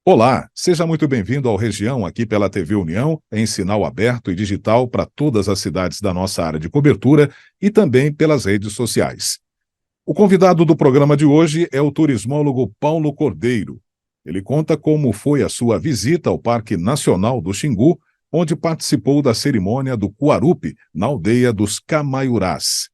Olá, seja muito bem-vindo ao Região aqui pela TV União, em sinal aberto e digital para todas as cidades da nossa área de cobertura e também pelas redes sociais. O convidado do programa de hoje é o turismólogo Paulo Cordeiro. Ele conta como foi a sua visita ao Parque Nacional do Xingu, onde participou da cerimônia do Cuarupi, na aldeia dos Camaiurás.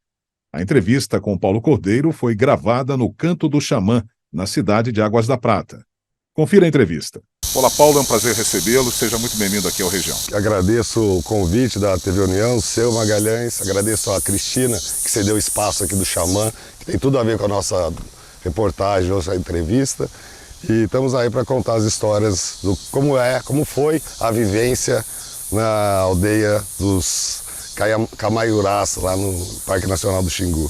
A entrevista com Paulo Cordeiro foi gravada no Canto do Xamã, na cidade de Águas da Prata. Confira a entrevista. Olá, Paulo, é um prazer recebê-lo. Seja muito bem-vindo aqui ao Região. Agradeço o convite da TV União, seu Magalhães, agradeço a Cristina, que cedeu espaço aqui do Xamã, que tem tudo a ver com a nossa reportagem, nossa entrevista. E estamos aí para contar as histórias do como foi a vivência na aldeia dos Camaiurás, lá no Parque Nacional do Xingu.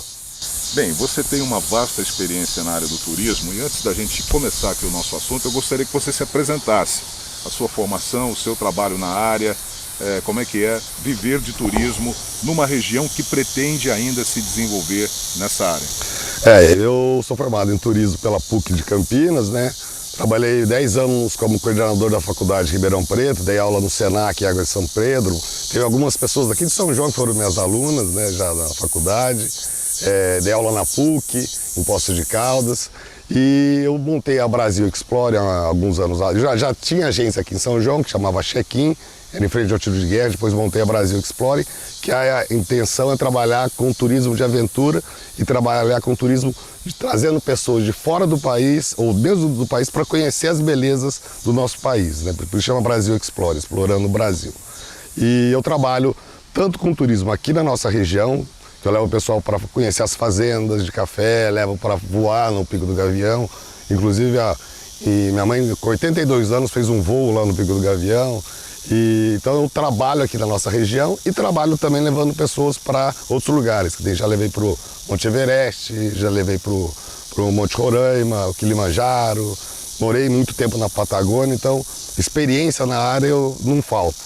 Bem, você tem uma vasta experiência na área do turismo e antes da gente começar aqui o nosso assunto, eu gostaria que você se apresentasse. A sua formação, o seu trabalho na área, como é que é viver de turismo numa região que pretende ainda se desenvolver nessa área. Eu sou formado em turismo pela PUC de Campinas, né? Trabalhei 10 anos como coordenador da faculdade de Ribeirão Preto, dei aula no Senac em Águas de São Pedro. Teve algumas pessoas daqui de São João que foram minhas alunas, né, já na faculdade. Dei aula na PUC, em Poços de Caldas, e eu montei a Brasil Explore há alguns anos. Já tinha agência aqui em São João, que chamava Check-in, era em frente ao tiro de guerra, depois montei a Brasil Explore, que a intenção é trabalhar com turismo de aventura e trabalhar com turismo trazendo pessoas de fora do país, ou mesmo do país, para conhecer as belezas do nosso país, né? Por isso chama Brasil Explore, explorando o Brasil. E eu trabalho tanto com turismo aqui na nossa região, eu levo o pessoal para conhecer as fazendas de café, levo para voar no Pico do Gavião. Inclusive, minha mãe, com 82 anos, fez um voo lá no Pico do Gavião. Então eu trabalho aqui na nossa região e trabalho também levando pessoas para outros lugares. Já levei para o Monte Everest, já levei para o Monte Roraima, o Kilimanjaro. Morei muito tempo na Patagônia, então experiência na área não falta.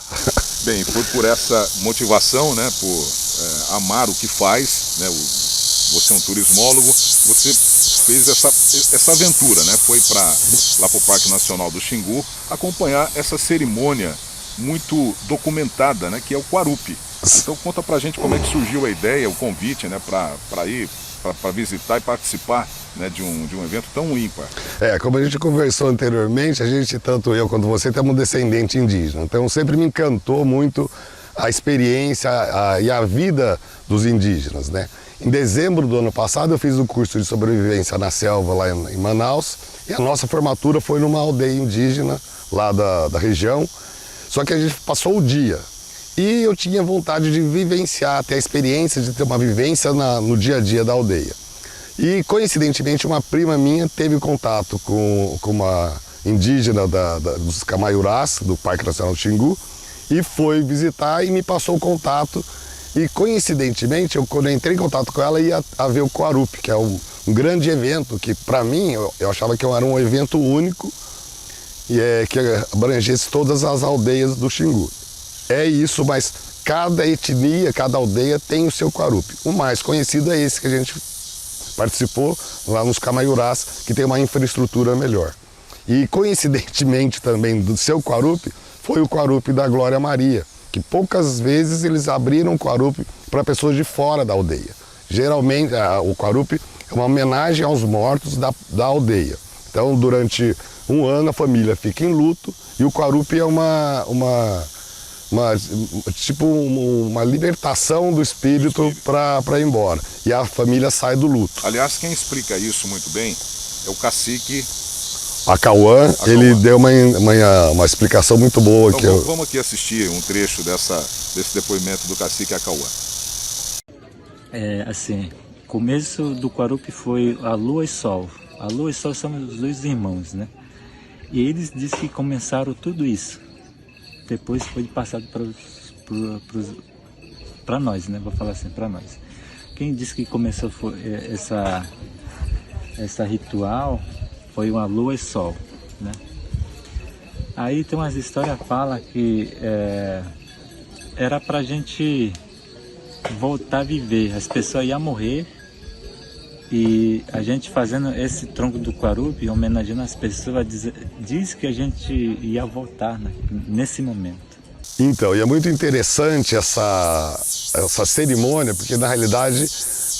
Bem, foi por essa motivação, né, por amar o que faz, né, você é um turismólogo, você fez essa aventura, né, foi lá para o Parque Nacional do Xingu acompanhar essa cerimônia muito documentada, né, que é o Cuarupi. Então conta pra gente como é que surgiu a ideia, o convite, né, para ir, para visitar e participar, né, de um evento tão ímpar. Como a gente conversou anteriormente, tanto eu quanto você, temos um descendente indígena. Então sempre me encantou muito a experiência e a vida dos indígenas, né? Em dezembro do ano passado eu fiz o curso de sobrevivência na selva lá em Manaus e a nossa formatura foi numa aldeia indígena lá da região. Só que a gente passou o dia e eu tinha vontade de vivenciar, ter a experiência de ter uma vivência no dia a dia da aldeia. E coincidentemente uma prima minha teve contato com uma indígena dos Camaiurás, do Parque Nacional do Xingu, e foi visitar e me passou o contato. E coincidentemente, quando eu entrei em contato com ela, ia ver o Cuarupi, que é um grande evento que para mim, eu achava que era um evento único e que abrangesse todas as aldeias do Xingu. É isso, mas cada etnia, cada aldeia tem o seu Cuarupi. O mais conhecido é esse que a gente participou lá nos Camaiurás, que tem uma infraestrutura melhor. E coincidentemente também do seu Cuarupi foi o Cuarupi da Glória Maria, que poucas vezes eles abriram o Cuarupi para pessoas de fora da aldeia. Geralmente o Cuarupi é uma homenagem aos mortos da aldeia. Então durante um ano a família fica em luto e o Cuarupi é uma libertação do espírito para ir embora. E a família sai do luto. Aliás, quem explica isso muito bem é o cacique Acauã. Ele deu uma explicação muito boa. Então, vamos aqui assistir um trecho desse depoimento do cacique Acauã. Começo do Cuarupi foi a Lua e Sol. A Lua e Sol são os dois irmãos, né? E eles dizem que começaram tudo isso. Depois foi passado para nós, né? Vou falar assim, para nós. Quem disse que começou essa ritual foi uma lua e sol, né? Aí tem umas histórias que falam que era pra gente voltar a viver. As pessoas iam morrer E a gente fazendo esse tronco do Quarupi, homenageando as pessoas, diz que a gente ia voltar nesse momento. Então, e é muito interessante essa cerimônia, porque na realidade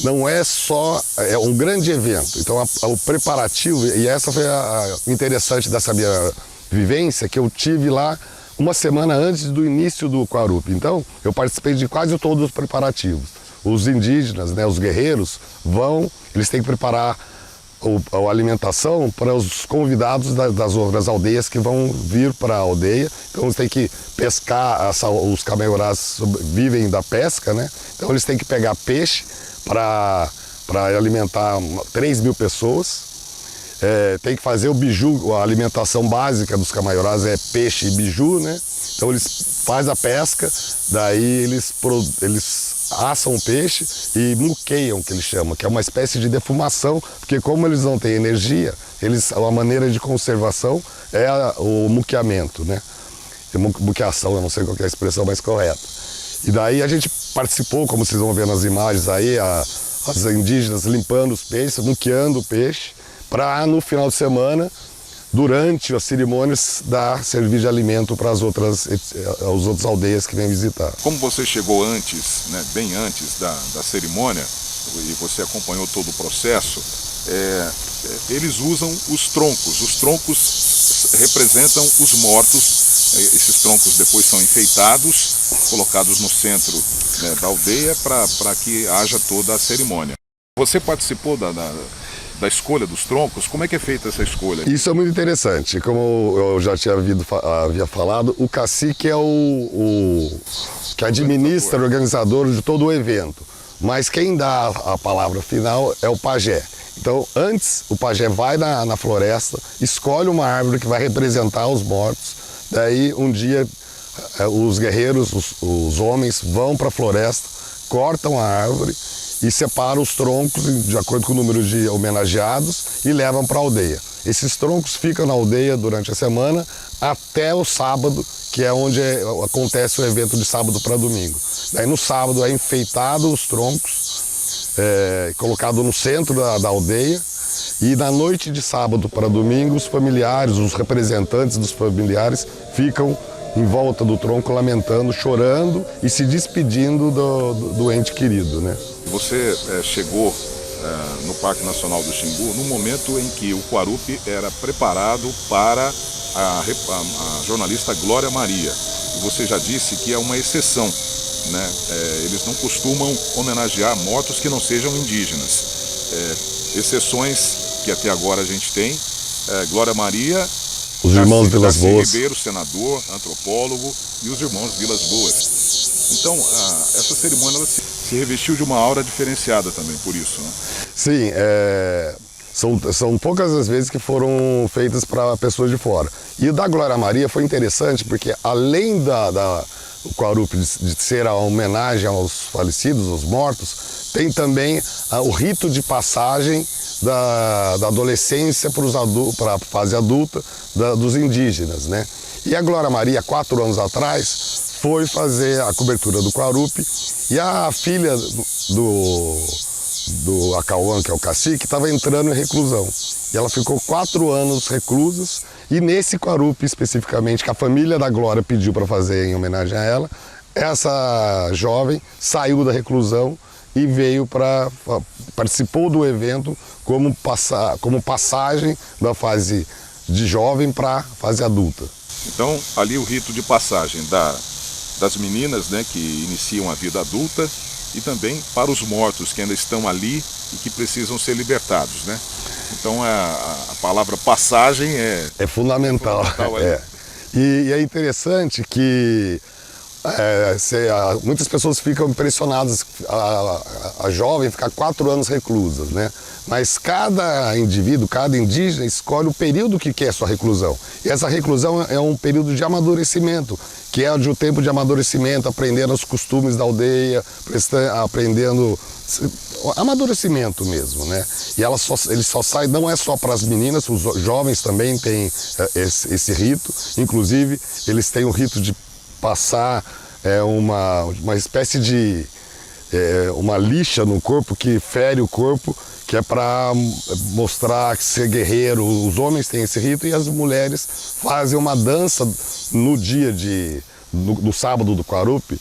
não é só, é um grande evento. Então o preparativo, e essa foi a interessante dessa minha vivência, que eu tive lá uma semana antes do início do Quarupi. Então eu participei de quase todos os preparativos. Os indígenas, né, os guerreiros, eles têm que preparar a alimentação para os convidados das outras aldeias que vão vir para a aldeia. Então eles têm que pescar, os camaiorás vivem da pesca, né? Então eles têm que pegar peixe para alimentar 3.000 pessoas. Tem que fazer o biju, a alimentação básica dos camaiorás é peixe e biju, né? Então eles fazem a pesca, daí eles assam o peixe e muqueiam, que eles chamam, que é uma espécie de defumação, porque como eles não têm energia, a maneira de conservação é o muqueamento, né? Muqueação, eu não sei qual é a expressão mais correta. E daí a gente participou, como vocês vão ver nas imagens aí, as indígenas limpando os peixes, muqueando o peixe, para no final de semana, durante as cerimônias, dar servir de alimento para as outras aldeias que vêm visitar. Como você chegou antes, né, bem antes da cerimônia, e você acompanhou todo o processo, eles usam os troncos. Os troncos representam os mortos. Esses troncos depois são enfeitados, colocados no centro, né, da aldeia para que haja toda a cerimônia. Você participou da escolha dos troncos? Como é que é feita essa escolha? Isso é muito interessante. Como eu já havia falado, o cacique é o que administra, o organizador de todo o evento. Mas quem dá a palavra final é o pajé. Então, antes, o pajé vai na floresta, escolhe uma árvore que vai representar os mortos. Daí, um dia, os guerreiros, os homens, vão para a floresta, cortam a árvore e separam os troncos de acordo com o número de homenageados e levam para a aldeia. Esses troncos ficam na aldeia durante a semana até o sábado, que é onde acontece o evento de sábado para domingo. Daí no sábado é enfeitado os troncos, colocado no centro da aldeia, e na noite de sábado para domingo os familiares, os representantes dos familiares ficam em volta do tronco lamentando, chorando e se despedindo do ente querido, né? Você chegou no Parque Nacional do Xingu no momento em que o Quarupi era preparado para a jornalista Glória Maria. E você já disse que é uma exceção, né? Eles não costumam homenagear mortos que não sejam indígenas. Exceções que até agora a gente tem, Glória Maria, os irmãos Vilas Boas, Ribeiro, senador, antropólogo, e os irmãos Vilas Boas. Então, essa cerimônia ela se revestiu de uma aura diferenciada também, por isso, né? Sim, são poucas as vezes que foram feitas para pessoas de fora. E o da Glória Maria foi interessante porque, além o Quarupi de ser a homenagem aos falecidos, aos mortos, tem também o rito de passagem da adolescência para a fase adulta dos indígenas, né? E a Glória Maria, 4 anos atrás, foi fazer a cobertura do Quarupi e a filha do Acauã, que é o cacique, estava entrando em reclusão. E ela ficou 4 anos reclusa, e nesse Quarupi especificamente, que a família da Glória pediu para fazer em homenagem a ela, essa jovem saiu da reclusão e veio participou do evento como passagem da fase de jovem para a fase adulta. Então, ali o rito de passagem das meninas, né, que iniciam a vida adulta, e também para os mortos que ainda estão ali e que precisam ser libertados, né? Então a palavra passagem é fundamental. E é interessante que muitas pessoas ficam impressionadas, a jovem ficar 4 anos reclusa, né? Mas cada indivíduo, cada indígena escolhe o período que quer sua reclusão. E essa reclusão é um período de amadurecimento, que é o tempo de amadurecimento, aprendendo os costumes da aldeia, aprendendo amadurecimento mesmo, né? E ele só sai, não é só para as meninas, os jovens também têm esse rito. Inclusive, eles têm o rito de passar uma espécie de uma lixa no corpo que fere o corpo, que é para mostrar que ser guerreiro. Os homens têm esse rito e as mulheres fazem uma dança no dia do sábado do Quarupi.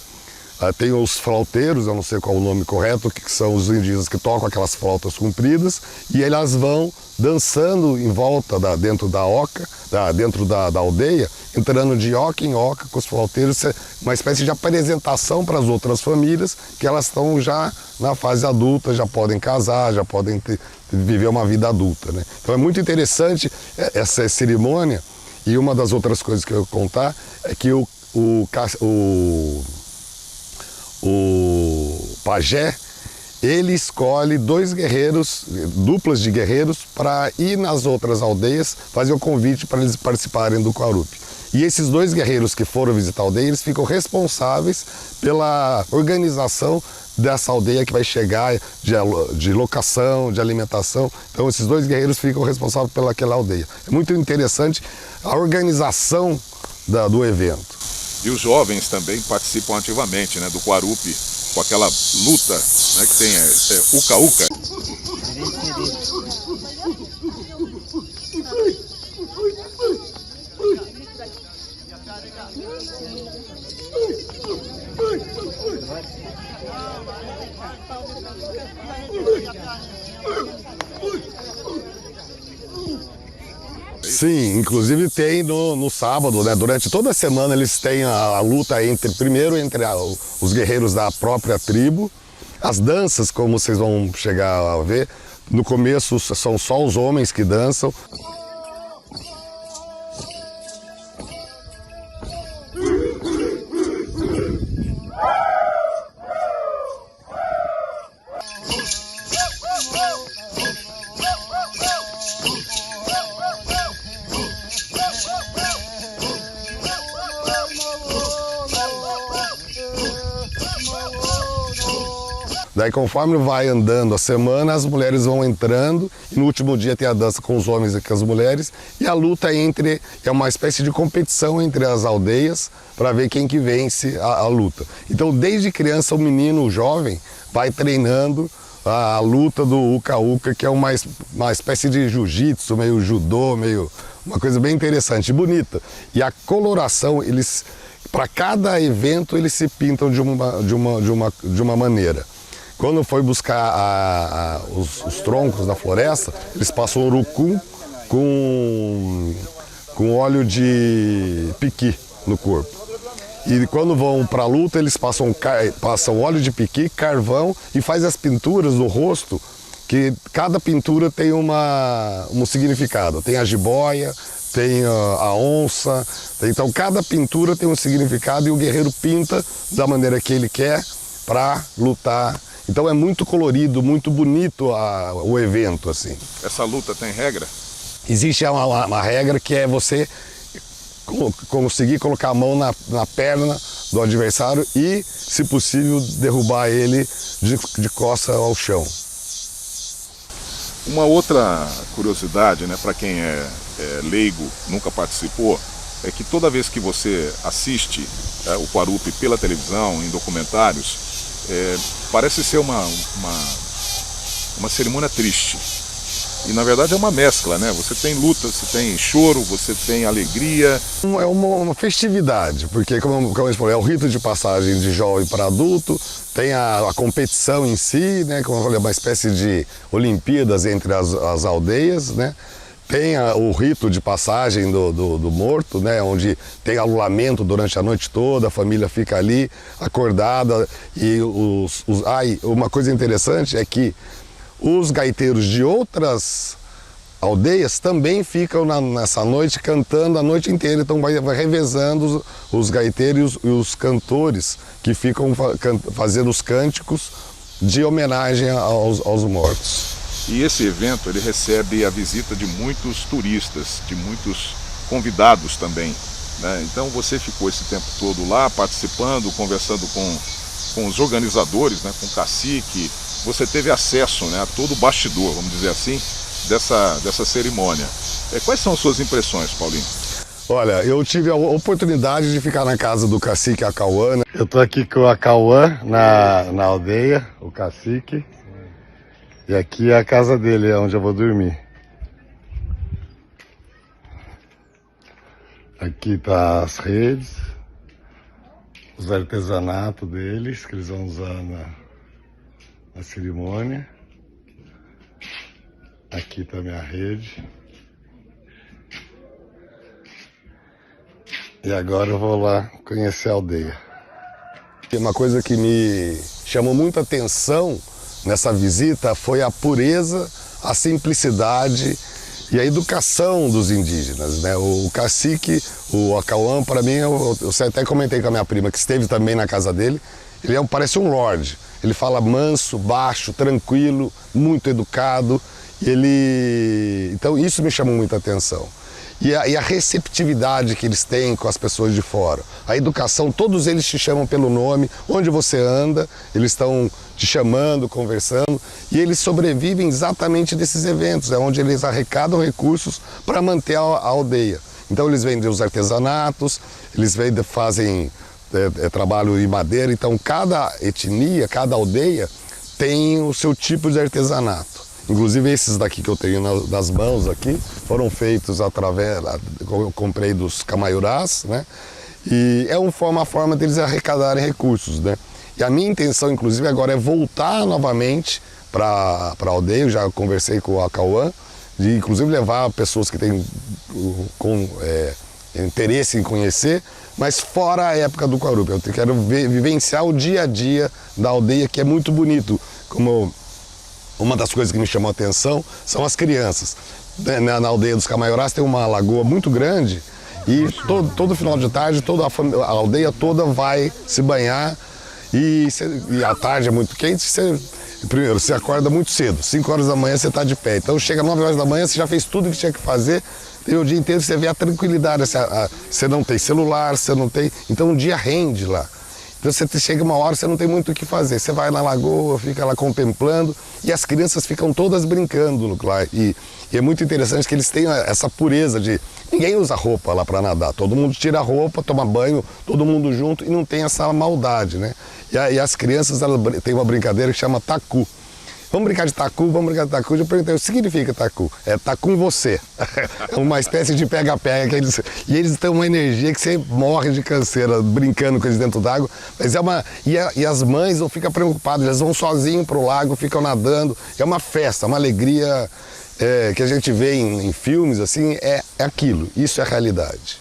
Tem os flauteiros, eu não sei qual é o nome correto, que são os indígenas que tocam aquelas flautas compridas, e elas vão dançando em volta, dentro da oca, dentro da aldeia, entrando de oca em oca com os flauteiros, uma espécie de apresentação para as outras famílias, que elas estão já na fase adulta, já podem casar, já podem viver uma vida adulta, né? Então é muito interessante essa cerimônia, e uma das outras coisas que eu vou contar é que o pajé, ele escolhe 2 guerreiros, duplas de guerreiros, para ir nas outras aldeias fazer o convite para eles participarem do Quarupi. E esses 2 guerreiros que foram visitar a aldeia, eles ficam responsáveis pela organização dessa aldeia que vai chegar, de locação, de alimentação. Então esses 2 guerreiros ficam responsáveis pelaquela aldeia. É muito interessante a organização do evento. E os jovens também participam ativamente, né, do Quarupi, com aquela luta, né, que tem uca-uca. Sim, inclusive tem no sábado, né? Durante toda a semana eles têm a luta entre os guerreiros da própria tribo. As danças, como vocês vão chegar a ver, no começo são só os homens que dançam. Daí, conforme vai andando a semana, as mulheres vão entrando, e no último dia tem a dança com os homens e com as mulheres, e a luta é uma espécie de competição entre as aldeias para ver quem que vence a luta. Então, desde criança, o menino, o jovem, vai treinando a luta do uca-uca, que é uma espécie de jiu-jitsu, meio judô, uma coisa bem interessante e bonita. E a coloração, para cada evento, eles se pintam de uma maneira. Quando foi buscar os troncos da floresta, eles passam urucum com óleo de piqui no corpo. E quando vão para a luta, eles passam óleo de piqui, carvão, e faz as pinturas no rosto, que cada pintura tem um significado. Tem a jiboia, tem a onça, então cada pintura tem um significado e o guerreiro pinta da maneira que ele quer para lutar. Então é muito colorido, muito bonito o evento, assim. Essa luta tem regra? Existe uma regra que é você conseguir colocar a mão na perna do adversário e, se possível, derrubar ele de costa ao chão. Uma outra curiosidade, né, para quem é leigo, nunca participou, é que toda vez que você assiste o Quarupi pela televisão, em documentários, parece ser uma cerimônia triste. E na verdade é uma mescla, né? Você tem luta, você tem choro, você tem alegria. É uma festividade, porque como eu falei, é o rito de passagem de jovem para adulto, tem a competição em si, né? Como eu falei, é uma espécie de Olimpíadas entre as aldeias, né? Tem o rito de passagem do morto, né, onde tem alulamento durante a noite toda, a família fica ali acordada. E uma coisa interessante é que os gaiteiros de outras aldeias também ficam nessa noite cantando a noite inteira. Então vai revezando os gaiteiros e os cantores que ficam fazendo os cânticos de homenagem aos mortos. E esse evento ele recebe a visita de muitos turistas, de muitos convidados também, né? Então você ficou esse tempo todo lá participando, conversando com os organizadores, né, com o cacique. Você teve acesso, né, a todo o bastidor, vamos dizer assim, dessa cerimônia. Quais são as suas impressões, Paulinho? Olha, eu tive a oportunidade de ficar na casa do cacique Acauã, né? Eu estou aqui com o Acauã na aldeia, o cacique. E aqui é a casa dele, é onde eu vou dormir. Aqui tá as redes, os artesanatos deles, que eles vão usar na cerimônia. Aqui tá a minha rede. E agora eu vou lá conhecer a aldeia. Uma coisa que me chamou muita atenção nessa visita foi a pureza, a simplicidade e a educação dos indígenas, né? O cacique, o Acauã, para mim, eu até comentei com a minha prima, que esteve também na casa dele, ele parece um lorde. Ele fala manso, baixo, tranquilo, muito educado. Então isso me chamou muita atenção. E a receptividade que eles têm com as pessoas de fora. A educação, todos eles te chamam pelo nome, onde você anda, eles estão te chamando, conversando, e eles sobrevivem exatamente desses eventos, é onde eles arrecadam recursos para manter a aldeia. Então eles vendem os artesanatos, eles fazem trabalho em madeira, então cada etnia, cada aldeia tem o seu tipo de artesanato. Inclusive esses daqui que eu tenho nas mãos aqui, foram feitos eu comprei dos camaiurás, né? E é uma forma deles arrecadarem recursos, né? E a minha intenção, inclusive, agora é voltar novamente para a aldeia. Eu já conversei com o Acauã, de inclusive levar pessoas que têm interesse em conhecer, mas fora a época do Quarupi. Eu quero vivenciar o dia a dia da aldeia, que é muito bonito. Como uma das coisas que me chamou a atenção são as crianças. Na aldeia dos Camaiorás tem uma lagoa muito grande e todo final de tarde a aldeia toda vai se banhar e a tarde é muito quente. Primeiro, você acorda muito cedo, 5 horas da manhã você está de pé. Então chega 9 horas da manhã, você já fez tudo que tinha que fazer. E o dia inteiro você vê a tranquilidade, você não tem celular, você não tem... Então o dia rende lá. Então você chega uma hora, você não tem muito o que fazer. Você vai na lagoa, fica lá contemplando e as crianças ficam todas brincando lá. E é muito interessante que eles têm essa pureza de... Ninguém usa roupa lá para nadar. Todo mundo tira a roupa, toma banho, todo mundo junto e não tem essa maldade, né? E as crianças, elas têm uma brincadeira que chama tacu. Vamos brincar de tacu, vamos brincar de tacu. Eu perguntei, o que significa tacu? É tá com você. É uma espécie de pega-pega. E eles têm uma energia que você morre de canseira brincando com eles dentro d'água. Mas e as mães não ficam preocupadas, elas vão sozinhos pro lago, ficam nadando. É uma festa, uma alegria que a gente vê em filmes, assim, é aquilo. Isso é a realidade.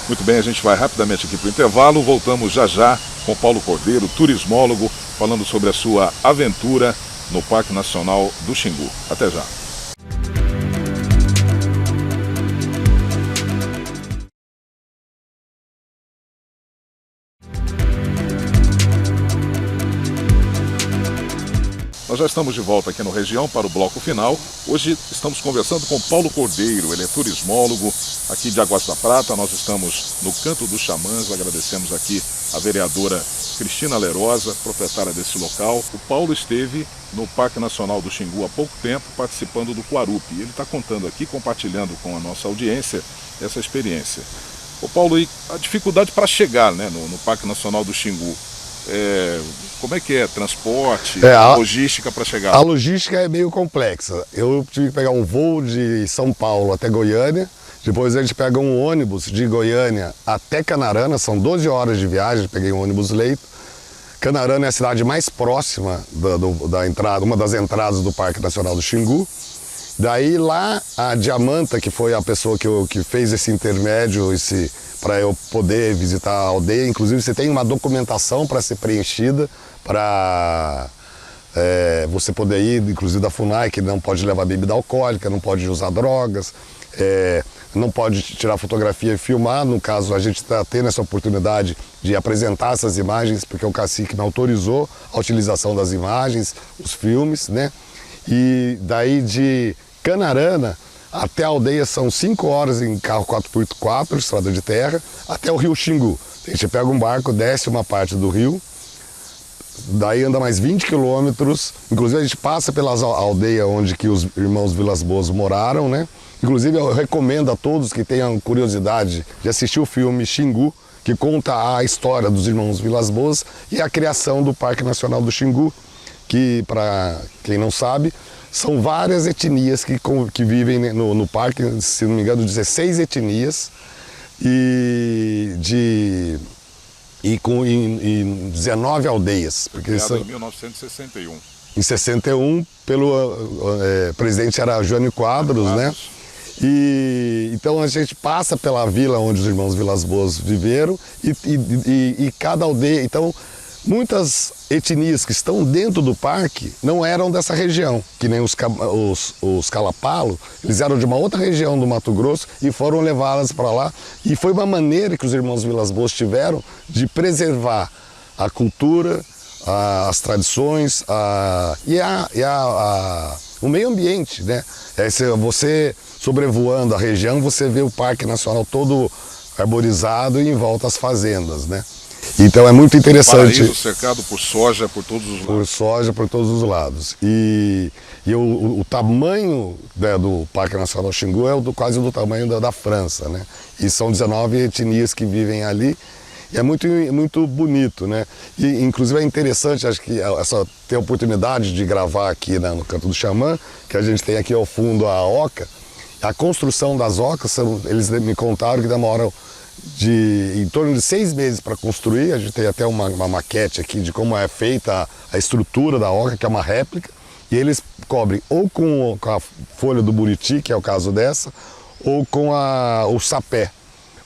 Muito bem, a gente vai rapidamente aqui para o intervalo. Voltamos já já com Paulo Cordeiro, turismólogo, falando sobre a sua aventura no Parque Nacional do Xingu. Até já. Nós já estamos de volta aqui no Região para o bloco final. Hoje estamos conversando com Paulo Cordeiro, ele é turismólogo aqui de Águas da Prata. Nós estamos no Canto dos Xamãs, agradecemos aqui a vereadora Cristina Lerosa, proprietária desse local. O Paulo esteve no Parque Nacional do Xingu há pouco tempo, participando do Quarupi. Ele está contando aqui, compartilhando com a nossa audiência essa experiência. Ô Paulo, e a dificuldade para chegar, né, no Parque Nacional do Xingu? Como é que é? Transporte, logística para chegar? A logística é meio complexa. Eu tive que pegar um voo de São Paulo até Goiânia, depois a gente pega um ônibus de Goiânia até Canarana, são 12 horas de viagem, peguei um ônibus leito. Canarana é a cidade mais próxima da entrada, uma das entradas do Parque Nacional do Xingu. Daí lá a Diamanta, que foi a pessoa que fez esse intermédio, para eu poder visitar a aldeia, inclusive você tem uma documentação para ser preenchida, para você poder ir, inclusive da FUNAI, que não pode levar bebida alcoólica, não pode usar drogas, não pode tirar fotografia e filmar. No caso, a gente está tendo essa oportunidade de apresentar essas imagens, porque o cacique me autorizou a utilização das imagens, os filmes, né? E daí de Canarana até a aldeia são 5 horas em carro 4x4, estrada de terra, até o rio Xingu. A gente pega um barco, desce uma parte do rio, daí anda mais 20 quilômetros, inclusive a gente passa pela aldeia onde que os irmãos Vilas Boas moraram, né? Inclusive eu recomendo a todos que tenham curiosidade de assistir o filme Xingu, que conta a história dos irmãos Vilas Boas e a criação do Parque Nacional do Xingu, que, para quem não sabe, são várias etnias que vivem no parque, se não me engano, 16 etnias, e 19 aldeias. Porque são... em 1961. Em 61, pelo presidente era Jânio Quadros, né? E então a gente passa pela vila onde os irmãos Vilas Boas viveram e cada aldeia. Então, muitas etnias que estão dentro do parque não eram dessa região, que nem os Calapalo, eles eram de uma outra região do Mato Grosso e foram levadas para lá. E foi uma maneira que os irmãos Vilas Boas tiveram de preservar a cultura, as tradições o meio ambiente, né? Você sobrevoando a região, você vê o Parque Nacional todo arborizado e em volta as fazendas, né? Então é muito interessante. Paraíso cercado por soja por todos os lados. Por soja por todos os lados. E o tamanho, né, do Parque Nacional Xingu é quase do tamanho da França, né? E são 19 etnias que vivem ali. E é muito bonito, né? E inclusive é interessante, acho que ter a oportunidade de gravar aqui, né, no Canto do Xamã, que a gente tem aqui ao fundo a oca. A construção das ocas, eles me contaram que demoram em torno de 6 meses para construir. A gente tem até uma maquete aqui de como é feita a estrutura da oca, que é uma réplica. E eles cobrem ou com a folha do buriti, que é o caso dessa, ou com o sapé.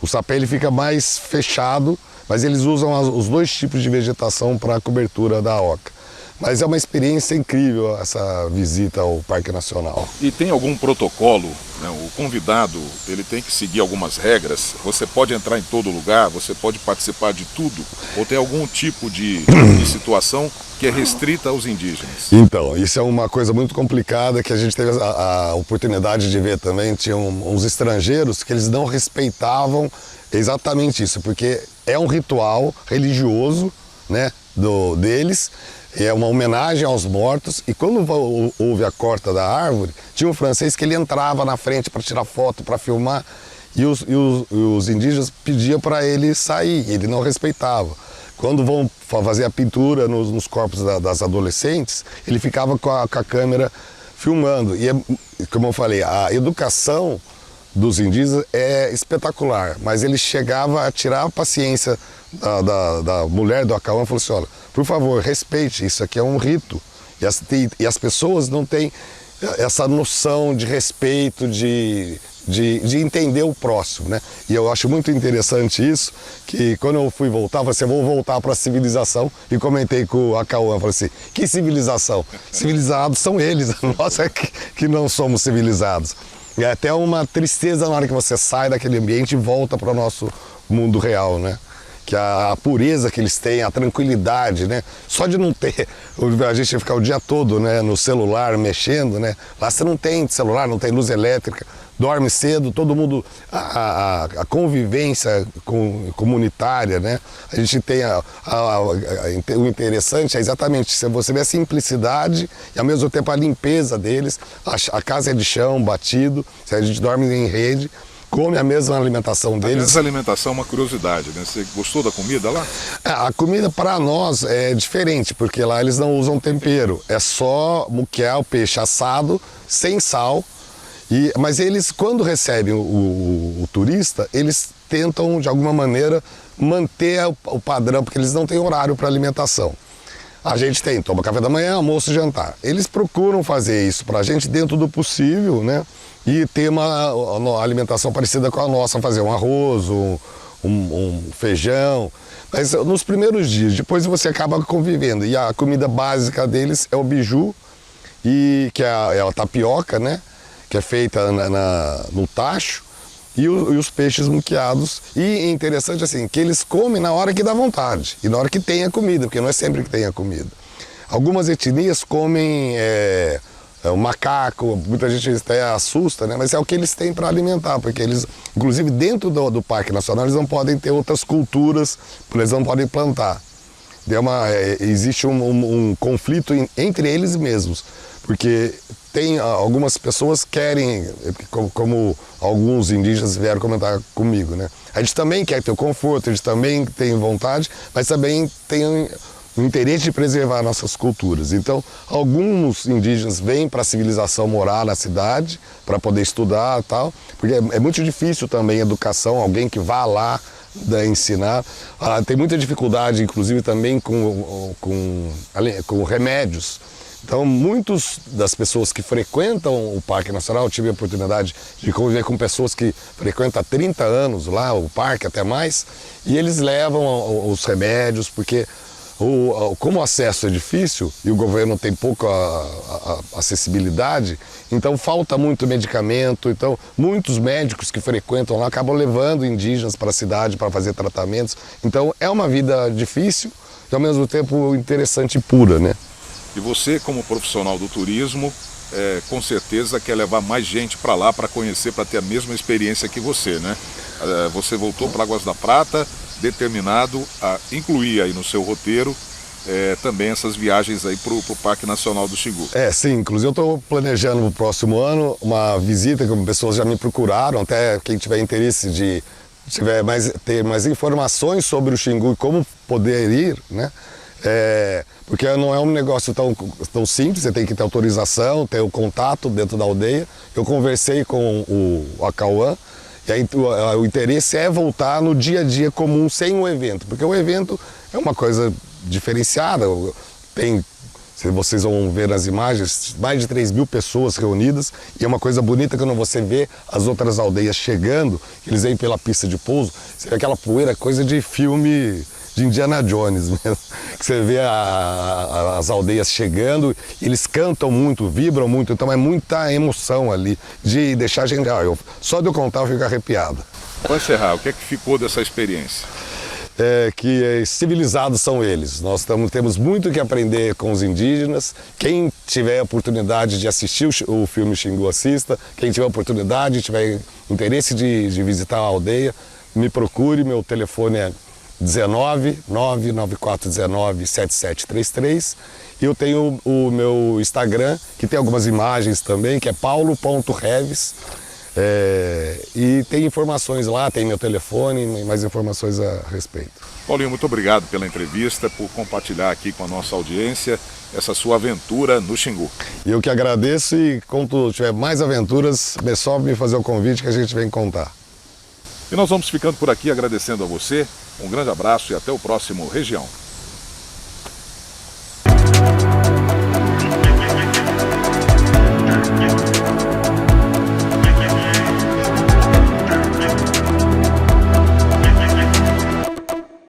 O sapé ele fica mais fechado, mas eles usam os dois tipos de vegetação para a cobertura da oca. Mas é uma experiência incrível essa visita ao Parque Nacional. E tem algum protocolo, né? O convidado ele tem que seguir algumas regras? Você pode entrar em todo lugar, você pode participar de tudo? Ou tem algum tipo de situação que é restrita aos indígenas? Então, isso é uma coisa muito complicada que a gente teve a oportunidade de ver também. Tinha uns estrangeiros que eles não respeitavam exatamente isso, porque é um ritual religioso, né, deles. É uma homenagem aos mortos, e quando houve a corta da árvore, tinha um francês que ele entrava na frente para tirar foto, para filmar, e os indígenas pediam para ele sair, ele não respeitava. Quando vão fazer a pintura nos corpos das adolescentes, ele ficava com a câmera filmando. E, como eu falei, a educação dos indígenas é espetacular, mas ele chegava a tirar a paciência da mulher do Acauã e falou assim: olha, por favor, respeite, isso aqui é um rito. E as pessoas não têm essa noção de respeito, de entender o próximo, né? E eu acho muito interessante isso, que quando eu fui voltar, eu falei assim: eu vou voltar para a civilização, e comentei com o Acauã, falei assim: que civilização? Civilizados são eles, nós é que não somos civilizados. E é até uma tristeza na hora que você sai daquele ambiente e volta para o nosso mundo real, né? Que a pureza que eles têm, a tranquilidade, né? Só de não ter, a gente ficar o dia todo, né, no celular mexendo, né? Lá você não tem celular, não tem luz elétrica, dorme cedo, todo mundo, a convivência comunitária, né? A gente tem o interessante é exatamente, se você vê a simplicidade e ao mesmo tempo a limpeza deles, a casa é de chão, batido, a gente dorme em rede, come a mesma alimentação deles. Essa alimentação é uma curiosidade, né? Você gostou da comida lá? A comida para nós é diferente, porque lá eles não usam tempero. É só muquiá, o peixe assado, sem sal. Mas eles, quando recebem o turista, eles tentam, de alguma maneira, manter o padrão, porque eles não têm horário para alimentação. A gente toma café da manhã, almoço e jantar. Eles procuram fazer isso para a gente dentro do possível, né? E ter uma alimentação parecida com a nossa, fazer um arroz, um feijão. Mas nos primeiros dias, depois você acaba convivendo. E a comida básica deles é o biju, que é a tapioca, né? Que é feita no tacho, e os peixes muquiados. E é interessante assim, que eles comem na hora que dá vontade, e na hora que tem a comida, porque não é sempre que tem a comida. Algumas etnias comem o macaco, muita gente até assusta, né? Mas é o que eles têm para alimentar, porque eles, inclusive dentro do Parque Nacional, eles não podem ter outras culturas, eles não podem plantar. Existe um conflito entre eles mesmos, porque tem algumas pessoas que querem, como alguns indígenas vieram comentar comigo, né? A gente também quer ter o conforto, a gente também tem vontade, mas também tem o interesse de preservar nossas culturas. Então, alguns indígenas vêm para a civilização morar na cidade, para poder estudar e tal, porque é muito difícil também a educação, alguém que vá lá ensinar. Tem muita dificuldade, inclusive, também com remédios. Então, muitas das pessoas que frequentam o Parque Nacional, eu tive a oportunidade de conviver com pessoas que frequentam há 30 anos lá, o parque até mais, e eles levam os remédios, porque como o acesso é difícil e o governo tem pouca acessibilidade, então falta muito medicamento. Então muitos médicos que frequentam lá acabam levando indígenas para a cidade para fazer tratamentos. Então é uma vida difícil e ao mesmo tempo interessante e pura, né? E você, como profissional do turismo, com certeza quer levar mais gente para lá para conhecer, para ter a mesma experiência que você, né? Você voltou para Águas da Prata determinado a incluir aí no seu roteiro também essas viagens aí para o Parque Nacional do Xingu. Sim, inclusive eu estou planejando no próximo ano uma visita, que pessoas já me procuraram, até quem tiver interesse de ter mais informações sobre o Xingu e como poder ir, né? Porque não é um negócio tão simples, você tem que ter autorização, ter o contato dentro da aldeia. Eu conversei com o Acauã, e aí o interesse é voltar no dia a dia comum, sem o evento, porque o evento é uma coisa diferenciada. Se vocês vão ver nas imagens, mais de 3.000 pessoas reunidas, e é uma coisa bonita quando você vê as outras aldeias chegando, eles vêm pela pista de pouso, você vê aquela poeira, coisa de filme de Indiana Jones mesmo, que você vê as aldeias chegando, eles cantam muito, vibram muito, então é muita emoção ali, de deixar a gente, só de eu contar eu fico arrepiado. Para encerrar, o que é que ficou dessa experiência? Que civilizados são eles. Nós temos muito que aprender com os indígenas. Quem tiver a oportunidade de assistir o filme Xingu, assista. Quem tiver a oportunidade, tiver interesse de visitar a aldeia, me procure, meu telefone é 19-99419-7733, e eu tenho o meu Instagram, que tem algumas imagens também, que é paulo.reves, e tem informações lá, tem meu telefone e mais informações a respeito. Paulinho, muito obrigado pela entrevista, por compartilhar aqui com a nossa audiência essa sua aventura no Xingu. Eu que agradeço, e quando tiver mais aventuras, é só me fazer o convite que a gente vem contar. E nós vamos ficando por aqui agradecendo a você. Um grande abraço e até o próximo Região.